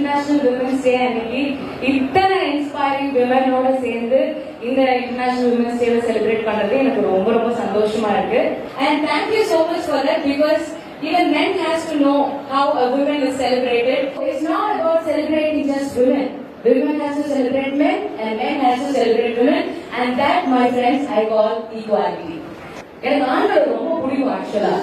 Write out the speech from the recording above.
International women's day அன்னைக்கு இத்தனை inspiring விமனோட சேர்ந்து இந்த இன்டர்நேஷனல் விமன்ஸ் டேவை செலிப்ரேட் பண்றது எனக்கு ரொம்ப ரொம்ப சந்தோஷமா இருக்கு. And thank you so much for that because even men has to know how a woman is celebrated. It's not about celebrating just women. Women has to celebrate men and men has to celebrate women, and that, my friends, I call equality. எனக்கு ஆண்களை ரொம்ப பிடிக்கும் ஆக்சுவலா.